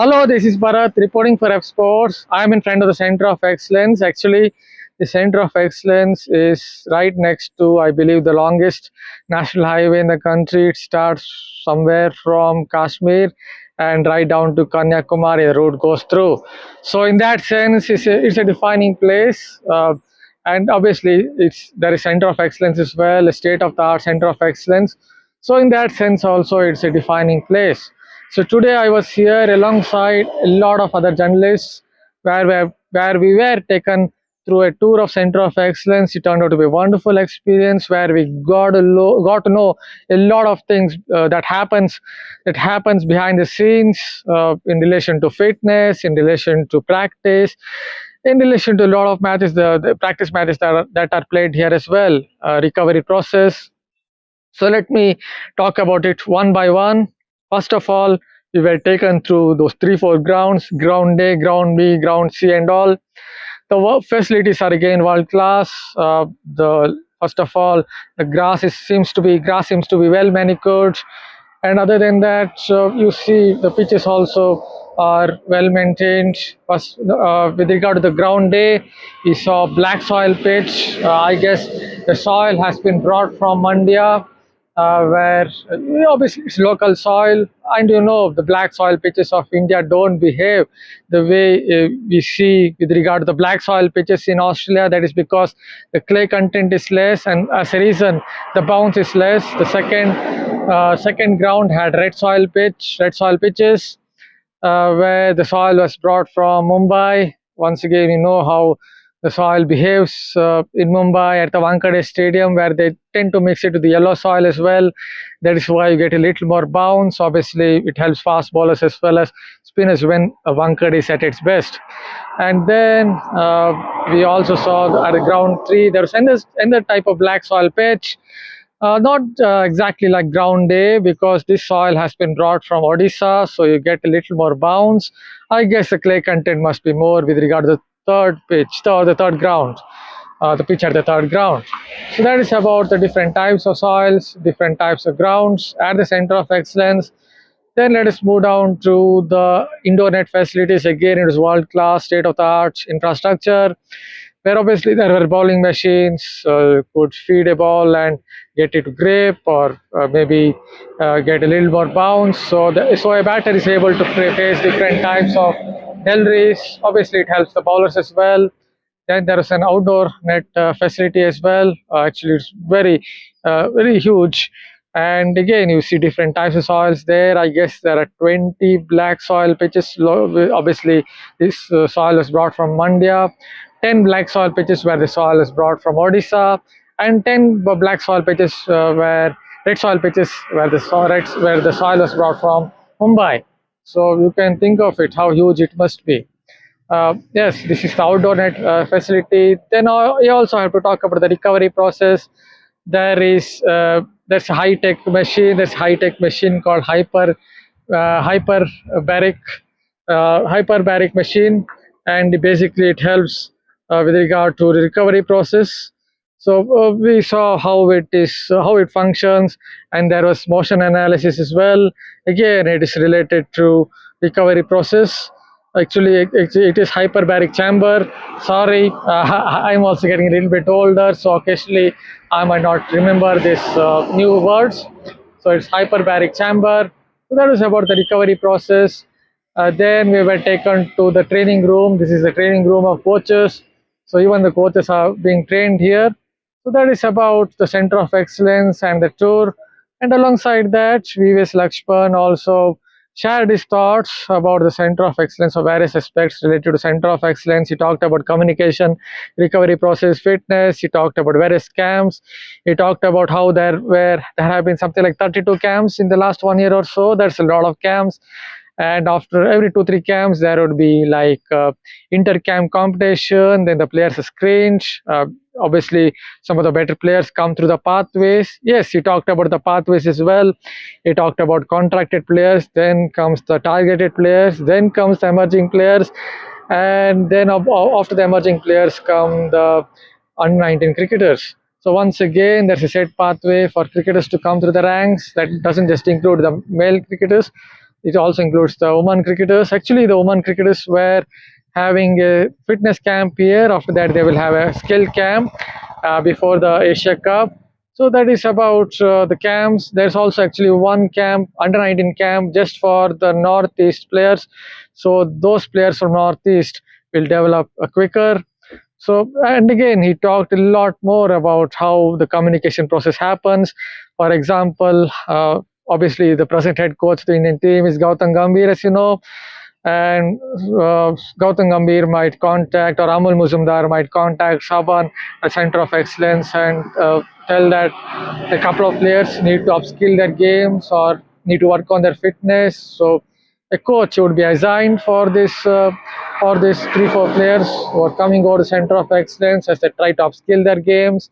Hello, this is Bharat reporting for RevSportz. I am in front of the Center of Excellence. Actually, the Center of Excellence is right next to, I believe, the longest national highway in the country. It starts somewhere from Kashmir and right down to Kanyakumari. The road goes through. So, in that sense, it's a defining place. And obviously, there is Center of Excellence as well, a state-of-the-art Center of Excellence. So, in that sense, also, it's a defining place. So today I was here alongside a lot of other journalists where we were taken through a tour of Center of Excellence. It turned out to be a wonderful experience where we got to know a lot of things that happens behind the scenes in relation to fitness, in relation to practice, in relation to a lot of matches, the practice matches that are played here as well, recovery process. So let me talk about it one by one. First of all, we were taken through those 3, 4 grounds: ground A, ground B, ground C, and all. The work facilities are again world class. The First of all, the grass seems to be well manicured, and other than that, so you see the pitches also are well maintained. First, with regard to the ground day, we saw black soil pitch. I guess the soil has been brought from Mandia, where obviously it's local soil, and the black soil pitches of India don't behave the way we see with regard to the black soil pitches in Australia. That is because the clay content is less, and as a reason, the bounce is less. The second ground had red soil pitches, where the soil was brought from Mumbai. Once again, you know how the soil behaves in Mumbai at the Wankhede Stadium, where they tend to mix it with the yellow soil as well. That is why you get a little more bounce. Obviously, it helps fast bowlers as well as spinners when Wankhede is at its best. And then we also saw at the ground three, there was another type of black soil pitch. Not exactly like ground A, because this soil has been brought from Odisha, so you get a little more bounce. I guess the clay content must be more with regard to the third pitch or the third ground, the pitch at the third ground. So that is about the different types of soils, different types of grounds at the Center of Excellence. Then let us move down to the indoor net facilities. Again, it is world class, state of the art infrastructure, where obviously there were bowling machines. You could feed a ball and get it to grip, or maybe get a little more bounce. So a batter is able to face different types of deliveries. Obviously, it helps the bowlers as well. Then there is an outdoor net facility as well. Actually, it's very huge. And again, you see different types of soils there. I guess there are 20 black soil pitches. Obviously, this soil is brought from Mandya. 10 black soil pitches where the soil is brought from Odisha, and 10 black soil pitches where red soil pitches where the soil is brought from Mumbai. So you can think of it how huge it must be. Yes, this is the outdoor net facility. Then you also have to talk about the recovery process. There's a high tech machine called hyperbaric hyperbaric machine, and basically it helps with regard to the recovery process. So we saw how it functions, and there was motion analysis as well. Again, it is related to recovery process. Actually, it is hyperbaric chamber. Sorry, I'm also getting a little bit older, so occasionally I might not remember these new words. So it's hyperbaric chamber. So that is about the recovery process. Then we were taken to the training room. This is the training room of coaches. So even the coaches are being trained here. So that is about the Center of Excellence and the tour. And alongside that, VVS Lakshman also shared his thoughts about the Center of Excellence of various aspects related to Center of Excellence. He talked about communication, recovery process, fitness. He talked about various camps. He talked about how there have been something like 32 camps in the last 1 year or so. That's a lot of camps. And after every 2, 3 camps, there would be like inter-camp competition. Then the players are screened. Obviously, some of the better players come through the pathways. Yes, he talked about the pathways as well. He talked about contracted players. Then comes the targeted players. Then comes the emerging players. And then after the emerging players come the under-19 cricketers. So once again, there's a set pathway for cricketers to come through the ranks. That doesn't just include the male cricketers, it also includes the women cricketers. Actually, the women cricketers were having a fitness camp here. After that, they will have a skill camp before the Asia Cup. So that is about the camps. There's also actually one camp, under 19 camp, just for the Northeast players. So those players from Northeast will develop quicker. So, and again, he talked a lot more about how the communication process happens. For example, obviously, the present head coach of the Indian team is Gautam Gambhir, as you know, and Gautam Gambhir might contact, or Amul Muzumdar might contact someone, a center of excellence, and tell that a couple of players need to upskill their games or need to work on their fitness. So a coach would be assigned for these 3 4 players who are coming over the center of excellence as they try to upskill their games,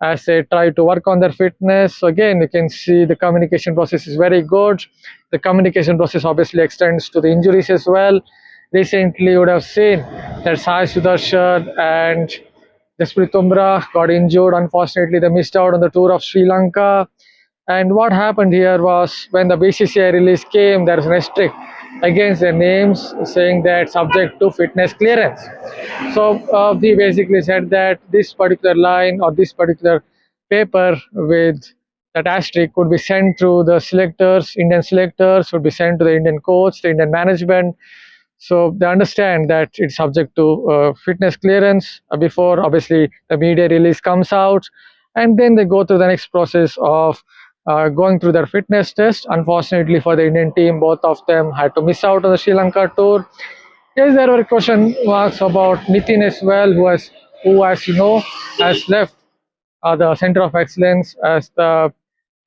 as they try to work on their fitness. So again, you can see the communication process is very good. The communication process obviously extends to the injuries as well. Recently, you would have seen that Sai Sudarshan and Jasprit Tumra got injured. Unfortunately, they missed out on the tour of Sri Lanka. And what happened here was when the BCCI release came, there was an asterisk against their names saying that subject to fitness clearance. So we basically said that this particular line or this particular paper with that asterisk could be sent to the selectors, Indian selectors, would be sent to the Indian coach, the Indian management. So they understand that it's subject to fitness clearance before obviously the media release comes out, and then they go through the next process of going through their fitness test. Unfortunately for the Indian team, both of them had to miss out on the Sri Lanka tour. Yes, there were question marks about Nitin as well, who as you know, has left the Center of Excellence as the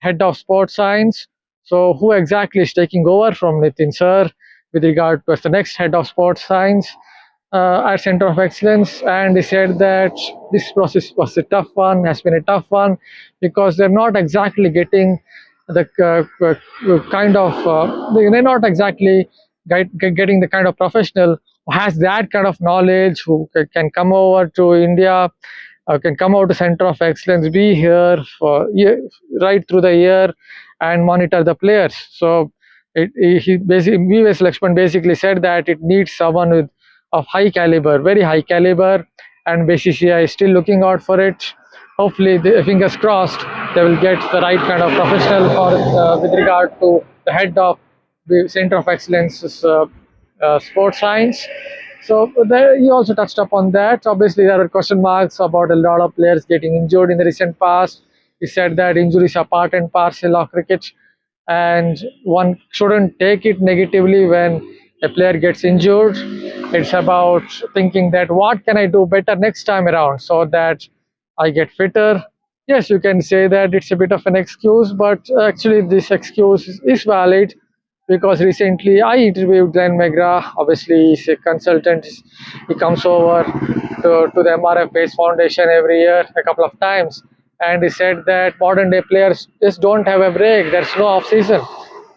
head of sports science. So, who exactly is taking over from Nitin sir with regard to as the next head of sports science at Center of Excellence? And he said that this process was a tough one, has been a tough one, because they're not exactly getting the kind of they're not exactly getting the kind of professional who has that kind of knowledge, who can come over to India, can come out to Center of Excellence, be here for right through the year and monitor the players. So he basically, VS Lakshman basically said that it needs someone with of high caliber, very high caliber, and BCCI is still looking out for it. Hopefully, the fingers crossed, they will get the right kind of professional for with regard to the head of the Center of Excellence sports science. So there, he also touched upon that. Obviously, there were question marks about a lot of players getting injured in the recent past. He said that injuries are part and parcel of cricket, and one shouldn't take it negatively when a player gets injured. It's about thinking that what can I do better next time around so that I get fitter. Yes, you can say that it's a bit of an excuse, but actually this excuse is valid, because recently I interviewed Glenn McGrath. Obviously, he's a consultant. He comes over to the MRF Base Foundation every year a couple of times, and he said that modern day players just don't have a break. There's no off season.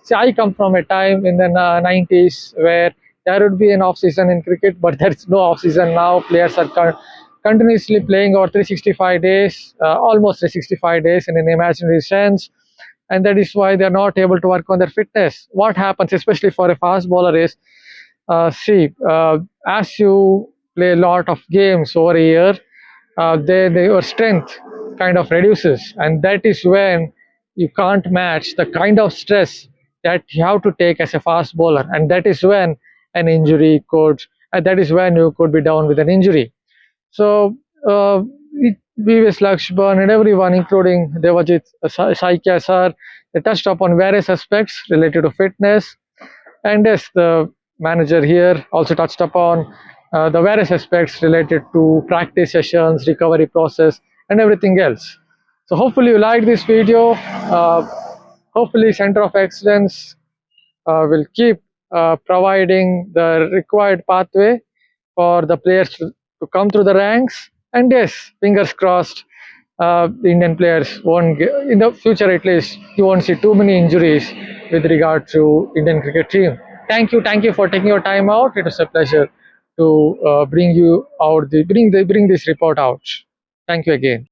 See, I come from a time in the 90s where there would be an off season in cricket, but there's no off season now. Players are continuously playing over 365 days, almost 365 days in an imaginary sense, and that is why they're not able to work on their fitness. What happens, especially for a fast bowler, is as you play a lot of games over a year, your strength kind of reduces, and that is when you can't match the kind of stress that you have to take as a fast bowler, and that is when an injury could, and that is when you could be down with an injury. So VVS Lakshman and everyone, including Devajit Saikia sir, they touched upon various aspects related to fitness. And yes, the manager here also touched upon the various aspects related to practice sessions, recovery process, and everything else. So hopefully you liked this video. Hopefully Center of Excellence will keep providing the required pathway for the players to come through the ranks. And yes, fingers crossed, the Indian players won't get, in the future at least, you won't see too many injuries with regard to Indian cricket team. Thank you for taking your time out. It was a pleasure to bring you out bring this report out. Thank you again.